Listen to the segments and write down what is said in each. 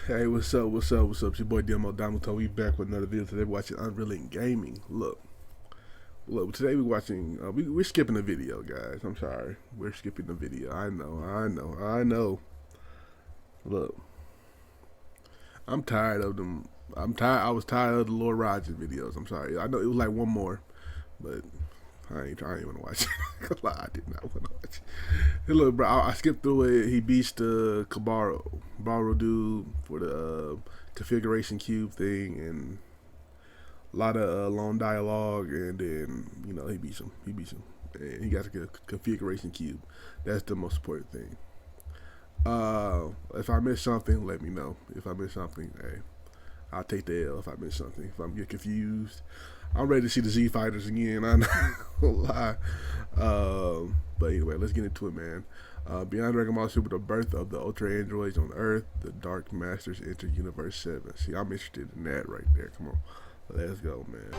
Hey, what's up? What's up? What's up? It's your boy Domuto. We back with another video today. We're watching UnrealEntGaming. Look. Today we're watching. We're skipping the video, guys. I'm sorry. We're skipping the video. I know. Look, I'm tired of them. I was tired of the Lord Rogers videos. I'm sorry. I know it was like one more, but I ain't want to watch it. I did not want to watch it. Hey, look, bro, I skipped through it. He beats the Kabaro dude for the configuration cube thing, and a lot of long dialogue, and then he beats him. And he got the configuration cube. That's the most important thing. If I miss something, let me know. If I miss something, hey, I'll take the L if I miss something. If I'm getting confused, I'm ready to see the Z Fighters again. I'm not gonna lie. But anyway, let's get into it, man. Beyond Dragon Ball Super, the birth of the Ultra Androids on Earth, the Dark Masters enter Universe 7. See, I'm interested in that right there. Come on, let's go, man.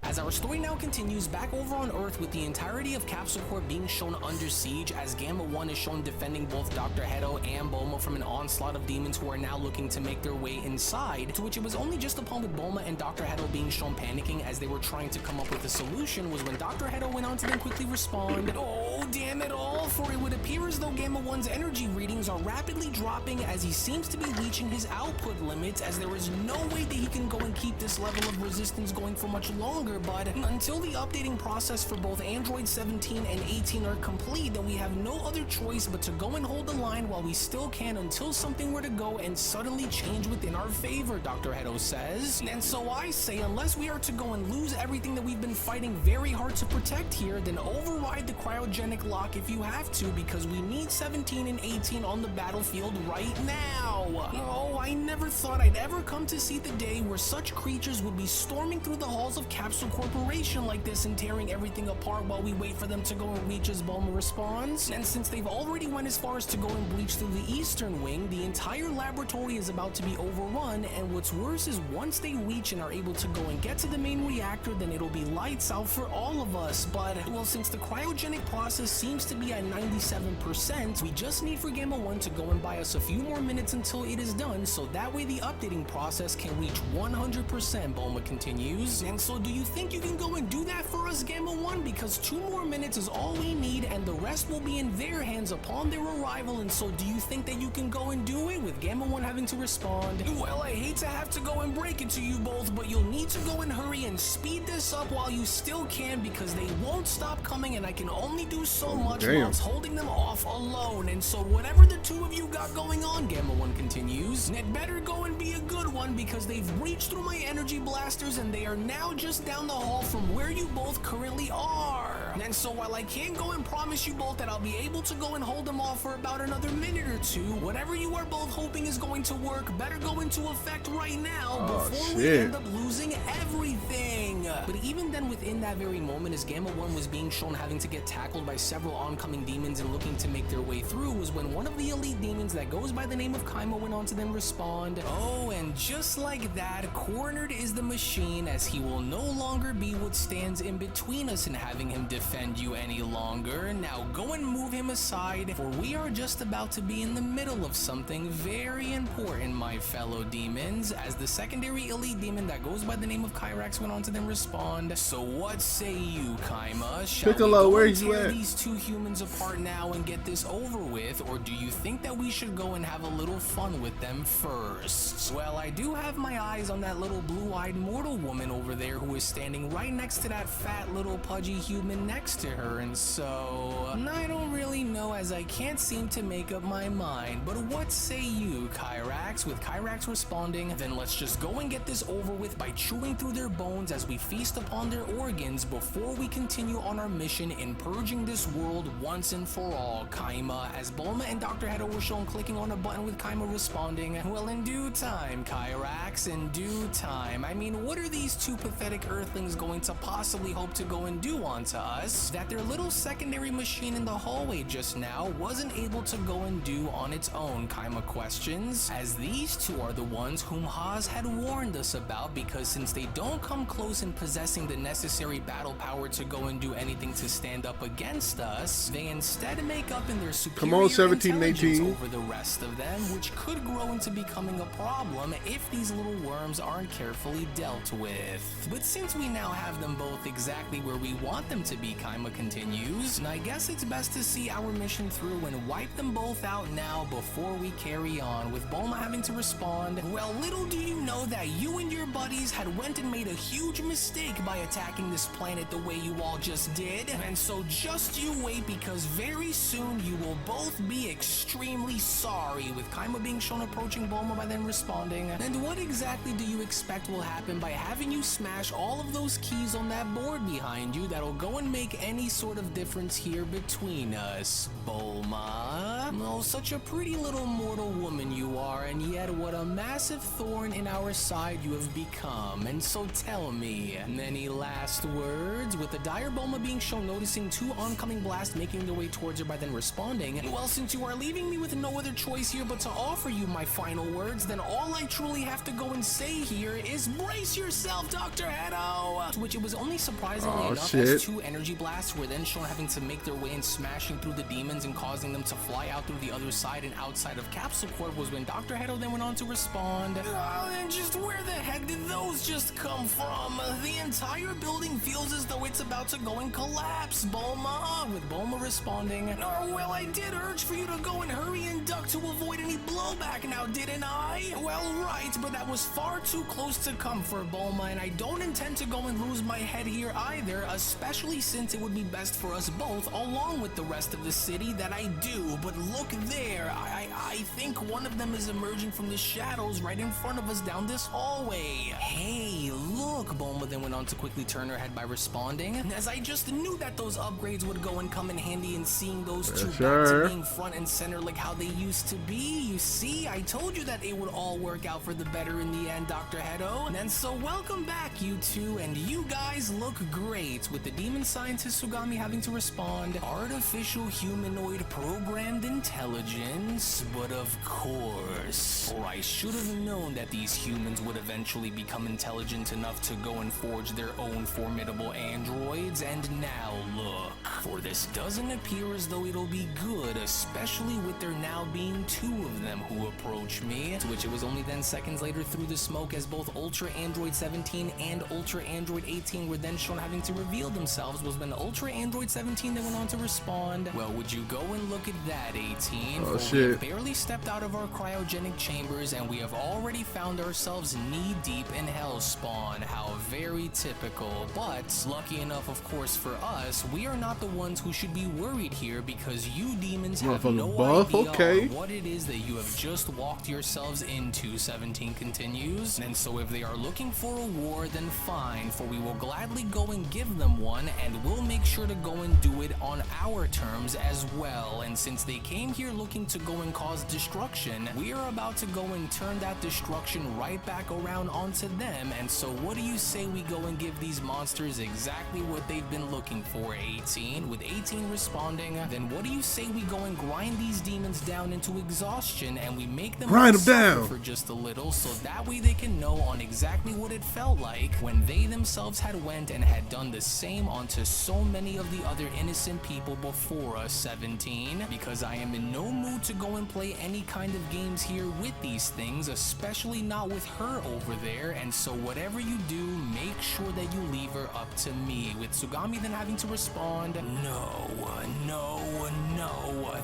As our story now continues back over on Earth with the entirety of Capsule Corp being shown under siege, as Gamma 1 is shown defending both Dr. Hedo and Bulma from an onslaught of demons who are now looking to make their way inside, to which it was only just upon with Bulma and Dr. Hedo being shown panicking as they were trying to come up with a solution was when Dr. Hedo went on to then quickly respond, "Oh, damn it all, for it would appear as though Gamma 1's energy readings are rapidly dropping as he seems to be reaching his output limits, as there is no way that he can go and keep this level of resistance going for much longer. But until the updating process for both Android 17 and 18 are complete, then we have no other choice but to go and hold the line while we still can until something were to go and suddenly change within our favor," Dr. Hedo says. And so I say, unless we are to go and lose everything that we've been fighting very hard to protect here, then override the cryogenic lock if you have to, because we need 17 and 18 on the battlefield right now. Oh, I never thought I'd ever come to see the day where such creatures would be storming through the halls of Capsule Corporation like this and tearing everything apart while we wait for them to go and reach, as Bulma responds. And since they've already went as far as to go and breach through the eastern wing, the entire laboratory is about to be overrun, and what's worse is once they reach and are able to go and get to the main reactor, then it'll be lights out for all of us. But, well, since the cryogenic process seems to be at 97%, we just need for Gamma 1 to go and buy us a few more minutes until it is done, so that way the updating process can reach 100%, Bulma continues. And so do you think you can go and do that for us, Gamma 1? Because 2 more minutes is all we need, and the rest will be in their hands upon their arrival. And so do you think that you can go and do it, with Gamma 1 having to respond, "Well, I hate to have to go and break it to you both, but you'll need to go and hurry and speed this up while you still can, because they won't stop coming, and I can only do so much whilst holding them off alone. And so whatever the two of you got going on," Gamma 1 continues, "it better go and be a good one, because they've reached through my energy blasters and they are now just down the hall from where you both currently are. And so while I can't go and promise you both that I'll be able to go and hold them off for about another minute or two, whatever you are both hoping is going to work better go into effect right now before we end up losing everything." But even then, within that very moment, as Gamma 1 was being shown having to get tackled by several oncoming demons and looking to make their way through, was when one of the elite demons that goes by the name of Kaima went on to then respond, "Oh, and just like that, cornered is the machine, as he will no longer be what stands in between us and having him defend you any longer. Now go and move him aside, for we are just about to be in the middle of something very important, my fellow demons," as the secondary elite demon that goes by the name of Kyrax went on to then respond, "So what say you, Kaima? Shall Piccolo, we go where and you tear at? these two humans apart now and get this over with, or do you think that we should go and have a little fun with them first?" Well, I do have my eyes on that little blue-eyed mortal woman over there who is standing right next to that fat little pudgy human next to her, and so I don't really know, as I can't seem to make up my mind. But what say you, Kyrax? With Kyrax responding, "Then let's just go and get this over with by chewing through their bones as we feast upon their organs before we continue on our mission in purging this world once and for all, Kaima," as Bulma and Dr. Hedo were shown clicking on a button, with Kaima responding, "Well, in due time, Kyrax, in due time. I mean, what are these two pathetic earthlings going to possibly hope to go and do onto us? us that their little secondary machine in the hallway just now wasn't able to go and do on its own. Kaima questions, as these two are the ones whom Haas had warned us about, because since they don't come close in possessing the necessary battle power to go and do anything to stand up against us, they instead make up in their superior 17, intelligence 18. over the rest of them, which could grow into becoming a problem if these little worms aren't carefully dealt with. But since we now have them both exactly where we want them to be, Kaima continues, and I guess it's best to see our mission through and wipe them both out now before we carry on, with Bulma having to respond, well, little do you know that you and your buddies had went and made a huge mistake by attacking this planet the way you all just did, and so just you wait, because very soon you will both be extremely sorry, with Kaima being shown approaching Bulma by then responding, and what exactly do you expect will happen by having you smash all of those keys on that board behind you that'll go and make any sort of difference here between us, Bulma? Oh, such a pretty little mortal woman you are, and yet what a massive thorn in our side you have become. And so tell me, any last words? With the dire Bulma being shown noticing two oncoming blasts making their way towards her by then responding, well, since you are leaving me with no other choice here but to offer you my final words, then all I truly have to go and say here is brace yourself, Dr. Hedo! To which it was only surprisingly enough as two energy blasts were then shown having to make their way and smashing through the demons and causing them to fly out through the other side and outside of Capsule Corp, was when Dr. Hedo then went on to respond, and just where the heck did those just come from? The entire building feels as though it's about to go and collapse, Bulma, with Bulma responding, well, I did urge for you to go and hurry and duck to avoid any blowback now, didn't I? Well, right, but that was far too close to comfort, Bulma, and I don't intend to go and lose my head here either, especially since it would be best for us both, along with the rest of the city, that I do. But look there, I think one of them is emerging from the shadows right in front of us down this hallway. Hey, look, Bulma then went on to quickly turn her head by responding, as I just knew that those upgrades would go and come in handy in seeing those two back to being front and center like how they used to be. You see, I told you that it would all work out for the better in the end, Dr. Hedo. And so welcome back, you two, and you guys look great, with the demon scientist Sugami having to respond, artificial humanoid programmed intelligence, but of course, or I should have known that these humans would eventually become intelligent enough to go and forge their own formidable androids, and now look, for this doesn't appear as though it'll be good, especially with there now being two of them who approach me, to which it was only then seconds later through the smoke as both Ultra Android 17 and Ultra Android 18 were then shown having to reveal themselves, was when Ultra Android 17 then went on to respond, well, would you go and look at that, 18? Oh, for we have barely stepped out of our cryogenic chambers and we have already found ourselves knee-deep in Hellspawn. How very typical, but lucky enough, of course, for us, we are not the ones who should be worried here, because you demons have no idea on what it is that you have just walked yourselves into, 17 continues. And so if they are looking for a war, then fine, for we will gladly go and give them one, and we'll make sure to go and do it on our terms as well. And since they came here looking to go and cause destruction, we are about to go and turn that destruction right back around onto them. And so what do you say we go and give these monsters exactly what they've been looking for, 18? With 18 responding, then what do you say we go and grind these demons down into exhaustion and we make them grind them down for just a little, so that way they can know on exactly what it felt like when they themselves had went and had done the same onto so many of the other innocent people before us, 17, because I am in no mood to go and play any kind of games here with these things, especially not with her over there. And so whatever you do, make sure that you leave her up to me, with Sugami then having to respond, no,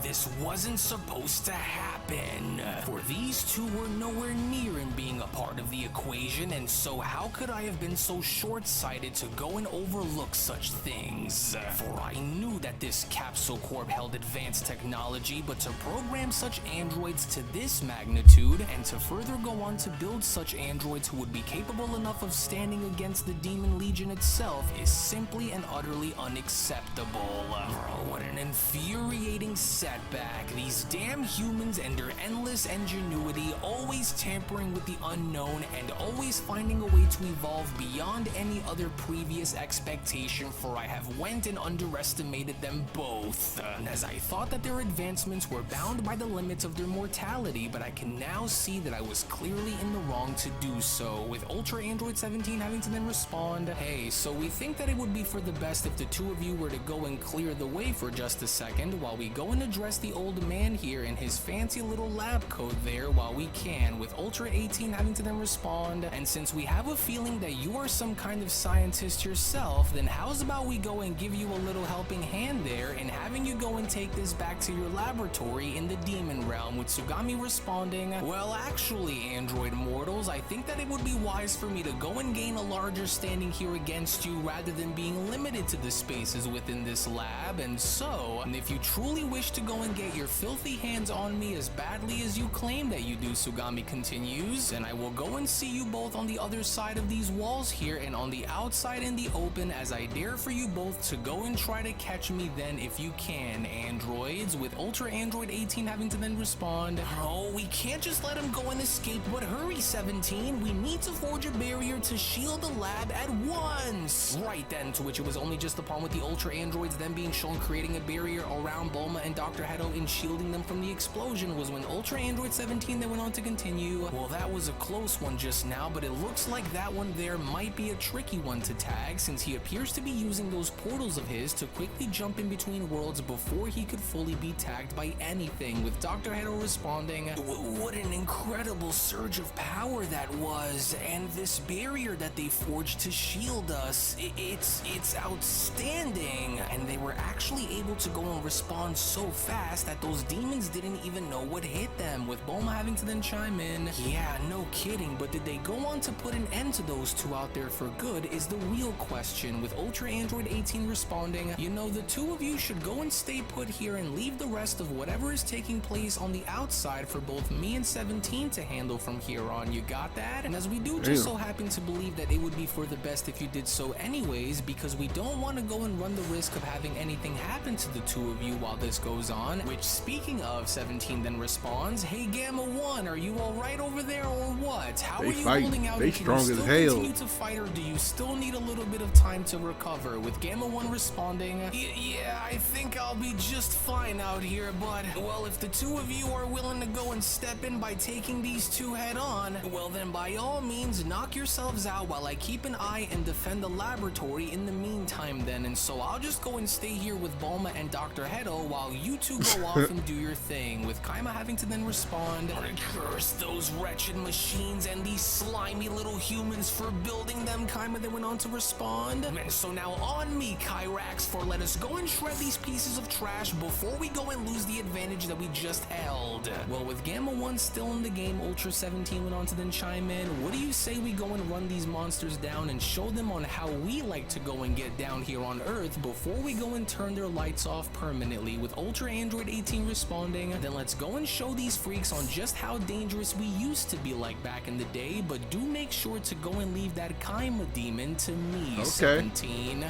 this wasn't supposed to happen, for these two were nowhere near in being a part of the equation, and so how could I have been so short-sighted to go and overlook such things? For I knew that this Capsule Corp held advanced technology, but to program such androids to this magnitude, and to further go on to build such androids who would be capable enough of standing against the Demon Legion itself, is simply and utterly unacceptable. Oh, what an infuriating setback. These damn humans and their endless ingenuity, always tampering with the unknown and always finding a way to evolve beyond any other previous expectation, for I have went and underestimated them both. And as I thought that their advancements were bound by the limits of their mortality, but I can now see that I was clearly in the wrong to do so, with Ultra Android 17 having to then respond, "Hey, so we think that it would be for the best if the two of you were to go and clear the way for just a second while we go and address the old man here in his fancy little lab coat there while we can," with Ultra 18 having to then respond, "And since we have a feeling that you are some kind of scientist yourself, then how's about we go and give you a little helping hand there and having you go and take this back to your laboratory in the demon realm," with Sugami responding, "Well, actually, android mortals, I think that it would be wise for me to go and gain a larger standing here against you rather than being limited to the spaces within this lab, and so, if you truly wish to go and get your filthy hands on me as badly as you claim that you do," Sugami continues, "then I will go and see you both on the other side of these walls here and on the outside in the open, as I dare for you both to go and try to catch me then if you can, androids," with Ultra Android 18 having to then respond, "Oh, we can't just let him go and escape, but hurry, 17, we need to forge a barrier to shield the lab at once." Right then, to which it was only just upon with the Ultra Androids then being shown creating a barrier around Bulma and Dr. Hedo and shielding them from the explosion was when Ultra Android 17 then went on to continue, "Well, that was a close one just now, but it looks like that one there might be a tricky one to tag, since he appears to be using those portals of his to quickly jump in between worlds before he could fully be tagged by anything," with Dr. Hedo responding, "What an incredible surge of power that was, and this barrier that they forged to shield us, it's outstanding." And they were actually able to go and respond so fast that those demons didn't even know what hit them, with Bulma having to then chime in, "Yeah, no kidding, but did they go on to put an end to those two out there for good is the real question," with Ultra Android 18 responding, "You know, the two of you should go and stay put here and leave the rest of whatever is taking place on the outside for both me and 17 to handle from here on. You got that? And as we do just so happen to believe that it would be for the best if you did so anyways, because we don't want to go and run the risk of having anything happen to the two of you while this goes on," which, speaking of, 17 then responds, "Hey, Gamma 1, are you alright over there or what? How are you holding out? They Can strong you as still hell. continue to fight, or do you still need a little bit of time to recover?" with Gamma 1 responding, Yeah, I think I'll be just fine out here, but, well, if the two of you are willing to go and step in by taking these two head on, well then by all means knock yourselves out while I keep an eye and defend the laboratory in the meantime then, and so I'll just go and stay here with Bulma and Dr. Hedo while you two go off and do your thing," with Kaima having to then respond, "Curse those wretched machines and these slimy little humans for building them," Kaima then went on to respond, "And so now on me, Kyrax, for let us go and shred these pieces of trash before we go and lose the advantage that we just held." Well, with Gamma 1 still in the game, Ultra 17 went on to then chime in, "What do you say we go and run these monsters down and show them on how we like to go and get down here on Earth before we go and turn their lights off permanently?" with Ultra Android 18 responding, "Then let's go and show these freaks on just how dangerous we used to be like back in the day, but do make sure to go and leave that Kaima demon to me, 17.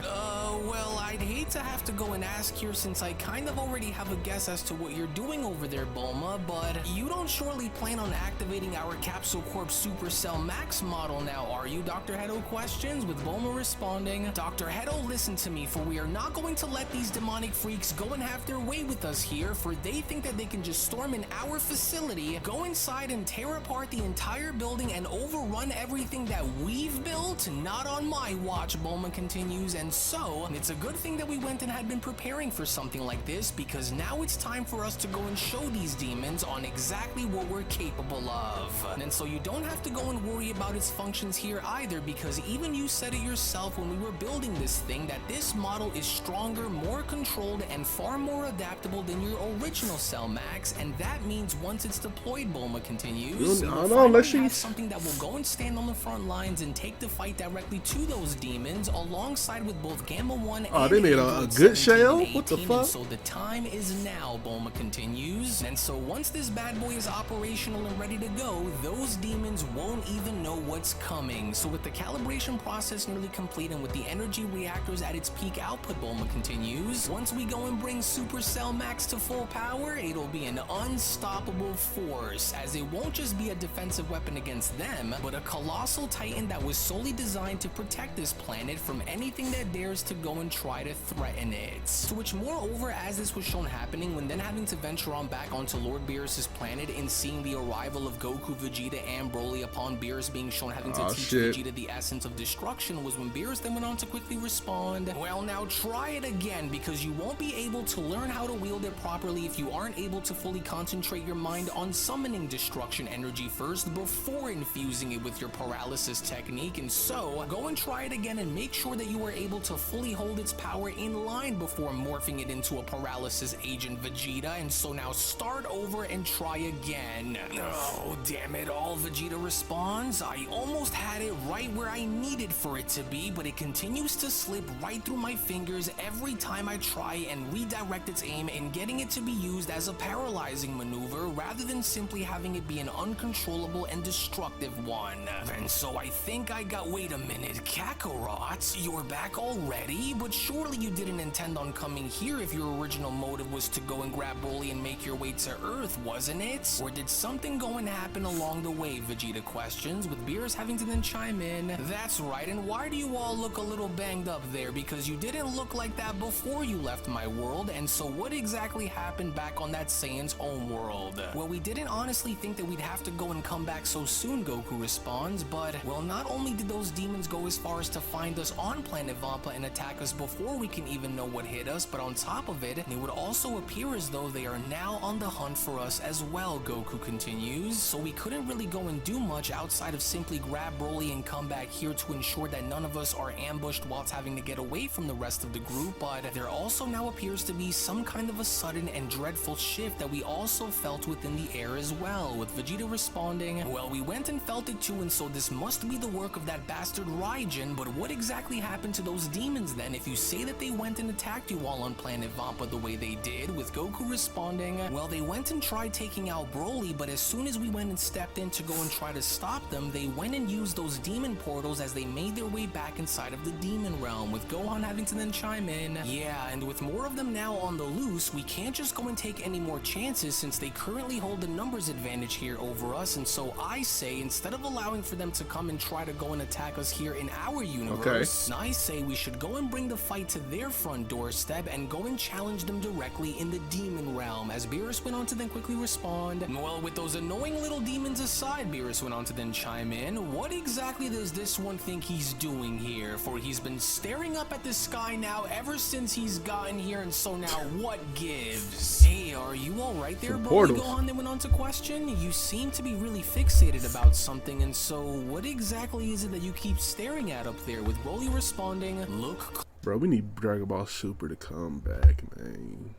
Well, I'd hate to have to go and ask here, since I kind of already have a guess as to what you're doing over there, Bulma, but you don't surely plan on activating our Capsule Corp Supercell Max model now, are you?" Dr. Hedo questions, with Bulma responding, "Dr. Hedo, listen to me, for we are not going to let these demonic freaks go and have their way with us here, for they think that they can just storm in our facility, go inside and tear apart the entire building and overrun everything that we've built. Not on my watch," Bulma continues, "and so it's a good thing that we went and had been preparing for something like this, because now it's time for us to go and show these demons on exactly what we're capable of. And so you don't have to go and worry about its functions here either, because even you said it yourself when we were building this thing, that this model is stronger, more controlled, and far more adaptable than your original Cell Max, and that means once it's deployed," Bulma continues, "have something that will go and stand on the front lines and take the fight directly to those demons, alongside with both Gamma 1 Oh, and they made a Android good 17 shell? and What the 18, fuck? and so the time is now, Bulma continues. And so once this bad boy is operational and ready to go, those demons won't even know what's coming. So with the calibration process nearly complete and with the energy reactors at its peak output, Bulma continues, once we go and bring Supercell Max to full power, it'll be an unstoppable force, as it won't just be a defensive weapon against them, but a colossal titan that was solely designed to protect this planet from anything that dares to go and try to threaten it. To which, moreover, as this was shown happening, when then having to venture on back onto Lord Beerus's planet and seeing the arrival of Goku, Vegeta, and Broly upon Beerus being shown having to teach Vegeta the essence of destruction, was when Beerus then went on to quickly respond, well, now try it again, because you won't be able to learn how to wield it properly if you aren't able to fully concentrate your mind on summoning destruction energy first before infusing it with your paralysis technique. And so go and try it again and make sure that you are able to fully hold its power in line before morphing it into a paralysis agent, Vegeta. And so now start over and try again. Oh, damn it all, Vegeta responds. I almost had it right where I needed for it to be, but it continues to slip right through my fingers every time I try and redirect its aim and getting it to be used as a paralyzing maneuver rather than simply having it be an uncontrollable and destructive one. And so I think I got— wait a minute, Kakarot, you're back already? But surely you didn't intend on coming here if your original motive was to go and grab Broly and make your way to Earth, wasn't it? Or did something go and happen along the way, Vegeta questions, with Beerus having to then chime in, that's right, and why do you all look a little banged up there? Because you didn't look like that before you left my world, and so what exactly happened back on that Saiyan's home world? Well, we didn't honestly think that we'd have to go and come back so soon, Goku responds, but, well, not only did those demons go as far as to find us on planet Vampa and attack us before we can even know what hit us, but on top of it, they would also appear as though they are now on the hunt for us as well, Goku continues. So we couldn't really go and do much outside of simply grab Broly and come back here to ensure that none of us are ambushed whilst having to get away from the rest of the group, but there also now appears to be some kind of a sudden and dreadful shift that we also felt within the air as well, with Vegeta responding, well, we went and felt it too, and so this must be the work of that bastard Raijin, but what exactly happened to those demons then if you say that they went and attacked you all on planet Vampa the way they did, with Goku responding, well, they went and tried taking out Broly, but as soon as we went and stepped in to go and try to stop them, they went and used those demon portals as they made their way back inside of the demon realm, with Gohan having to then chime in, yeah, and with more of them now on the loose, we can't just go and take any more chances since they currently hold the numbers advantage here over us, and so I say, instead of allowing for them to come and try to go and attack us here in our universe, I say we should go and bring the fight to their front doorstep and go and challenge them directly in the demon realm, as Beerus went on to then quickly respond, well, with those annoying little demons aside, Beerus went on to then chime in, what exactly does this one think he's doing here? For he's been staring up at the sky now ever since he's gotten here, and so now what gives? Hey, are you alright there, Broly? Gohan then went on to question, you seem to be really fixated about something, and so what exactly is it that you keep staring at up there? With Broly responding, look, bro, we need Dragon Ball Super to come back, man.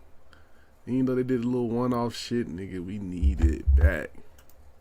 Even though they did a little one-off shit, nigga, we need it back.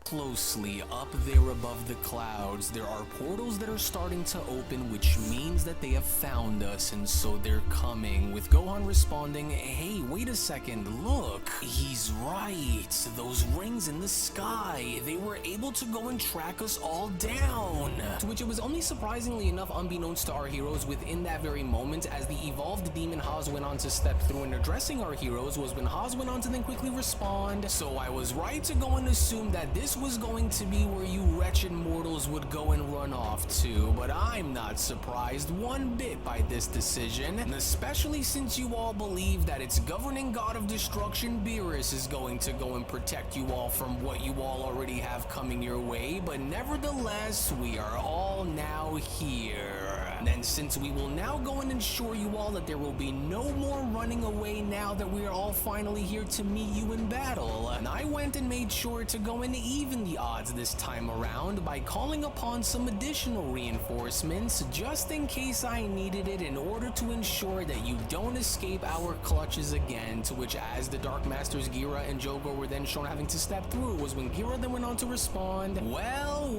Closely up there above the clouds, there are portals that are starting to open, which means that they have found us, and so they're coming, with Gohan responding, hey, wait a second, look, he's right, those rings in the sky, they were able to go and track us all down. To which it was only surprisingly enough unbeknownst to our heroes within that very moment, as the evolved demon Haas went on to step through and addressing our heroes, was when Haas went on to then quickly respond, so I was right to go and assume that this was going to be where you wretched mortals would go and run off to, but I'm not surprised one bit by this decision, and especially since you all believe that its governing god of destruction, Beerus, is going to go and protect you all from what you all already have coming your way, but nevertheless, we are all now here. And since we will now go and ensure you all that there will be no more running away now that we are all finally here to meet you in battle, and I went and made sure to go and even the odds this time around by calling upon some additional reinforcements just in case I needed it in order to ensure that you don't escape our clutches again, to which as the Dark Masters Gira and Jogo were then shown having to step through was when Gira then went on to respond, well,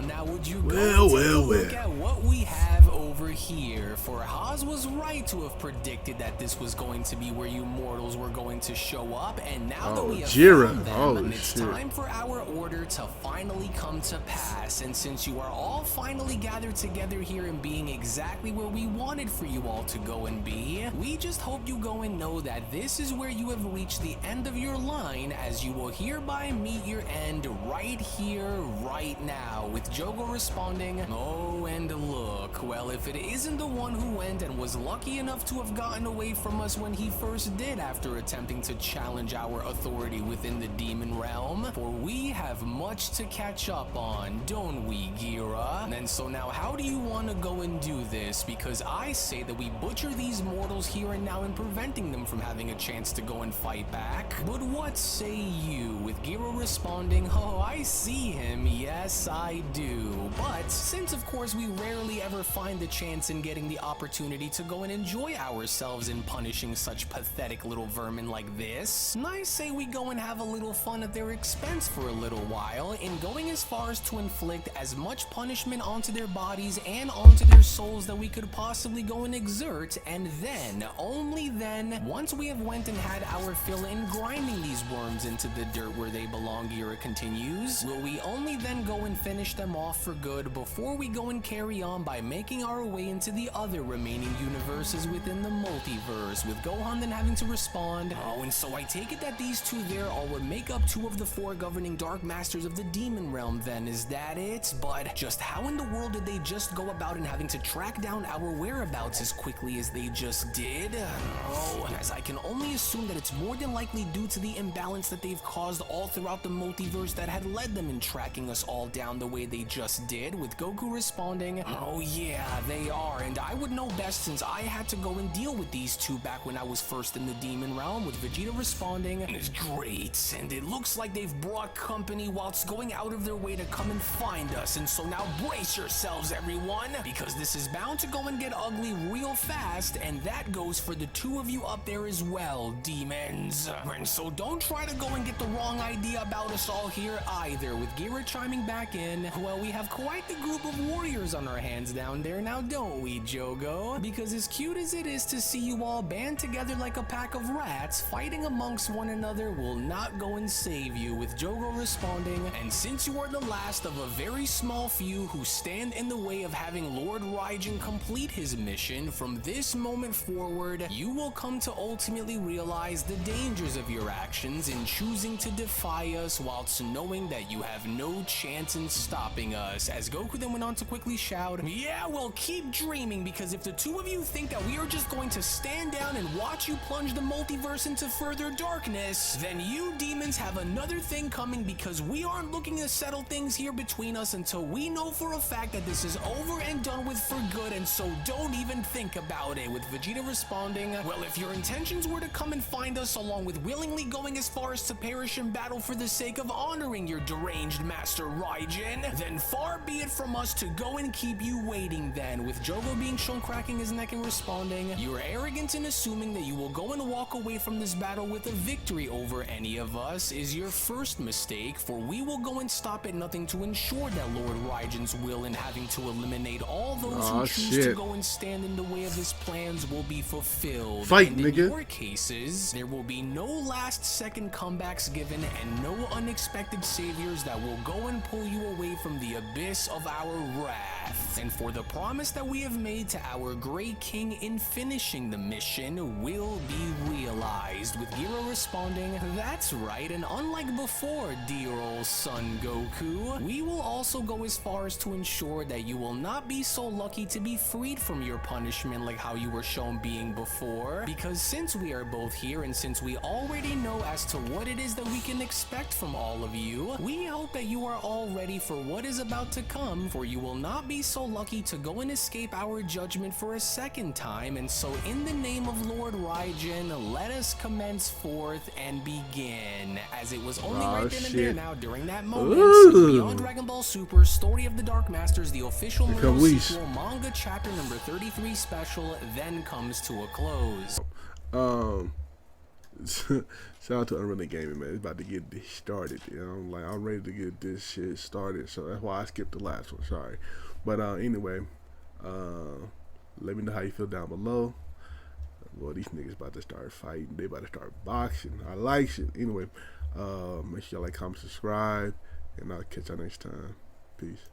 now would you go take a look at what we have over over here, for Haas was right to have predicted that this was going to be where you mortals were going to show up, and now that we have found them, it's time for our order to finally come to pass. And since you are all finally gathered together here and being exactly where we wanted for you all to go and be, we just hope you go and know that this is where you have reached the end of your line, as you will hereby meet your end right here, right now, with Jogo responding, "Oh, and look, well, if it isn't the one who went and was lucky enough to have gotten away from us when he first did after attempting to challenge our authority within the demon realm, for we have much to catch up on, don't we, Gira? And so now, how do you want to go and do this? Because I say that we butcher these mortals here and now in preventing them from having a chance to go and fight back. But what say you?" With Gira responding, "Oh, I see him, yes I do. But since of course we rarely ever find the chance in getting the opportunity to go and enjoy ourselves in punishing such pathetic little vermin like this, I say we go and have a little fun at their expense for a little while, in going as far as to inflict as much punishment onto their bodies and onto their souls that we could possibly go and exert, and then, only then, once we have went and had our fill in grinding these worms into the dirt where they belong," Gira continues, "will we only then go and finish them off for good before we go and carry on by making our way into the other remaining universes within the multiverse," with Gohan then having to respond, "Oh, and so I take it that these two there are what make up two of the four governing Dark Masters of the Demon Realm then, is that it? But just how in the world did they just go about in having to track down our whereabouts as quickly as they just did? Oh, as I can only assume that it's more than likely due to the imbalance that they've caused all throughout the multiverse that had led them in tracking us all down the way they just did," with Goku responding, "Oh yeah, they are, and I would know best since I had to go and deal with these two back when I was first in the Demon Realm," with Vegeta responding, "It's great, and it looks like they've brought company whilst going out of their way to come and find us, and so now brace yourselves everyone, because this is bound to go and get ugly real fast, and that goes for the two of you up there as well, demons. And so don't try to go and get the wrong idea about us all here either," with Gira chiming back in, "Well, we have quite the group of warriors on our hands down there now, don't we, Jogo? Because as cute as it is to see you all band together like a pack of rats, fighting amongst one another will not go and save you," with Jogo responding, "And since you are the last of a very small few who stand in the way of having Lord Raijin complete his mission, from this moment forward, you will come to ultimately realize the dangers of your actions in choosing to defy us whilst knowing that you have no chance in stopping us," as Goku then went on to quickly shout, "Yeah, well, keep dreaming, because if the two of you think that we are just going to stand down and watch you plunge the multiverse into further darkness, then you demons have another thing coming, because we aren't looking to settle things here between us until we know for a fact that this is over and done with for good, and so don't even think about it," with Vegeta responding, "Well, if your intentions were to come and find us along with willingly going as far as to perish in battle for the sake of honoring your deranged master Raijin, then far be it from us to go and keep you waiting then," with Jogo being shown cracking his neck and responding, "You are arrogant in assuming that you will go and walk away from this battle with a victory over any of us is your first mistake, for we will go and stop at nothing to ensure that Lord Raijin's will in having to eliminate all those who choose to go and stand in the way of his plans will be fulfilled. Fight, and nigga. In your cases, there will be no last-second comebacks given and no unexpected saviors that will go and pull you away from the abyss of our wrath. And for the promise that we have made to our great king in finishing the mission will be realized," with Gira responding, "That's right, and unlike before, dear old son Goku, we will also go as far as to ensure that you will not be so lucky to be freed from your punishment like how you were shown being before, because since we are both here and since we already know as to what it is that we can expect from all of you, we hope that you are all ready for what is about to come, for you will not be so lucky to go and escape our judgment for a second time, and so in the name of Lord Raijin, let us commence forth and begin," as it was only right then and there now during that moment, Beyond Dragon Ball Super Story of the Dark Masters, the official sequel manga chapter number 33 special then comes to a close. Shout out to UnrealEntGaming, man. It's about to get this started. You know, I'm ready to get this shit started. So that's why I skipped the last one. Sorry, but anyway, Let me know how you feel down below. Well, these niggas about to start fighting. They about to start boxing. I like shit. Anyway, make sure y'all like, comment, subscribe, and I'll catch y'all next time. Peace.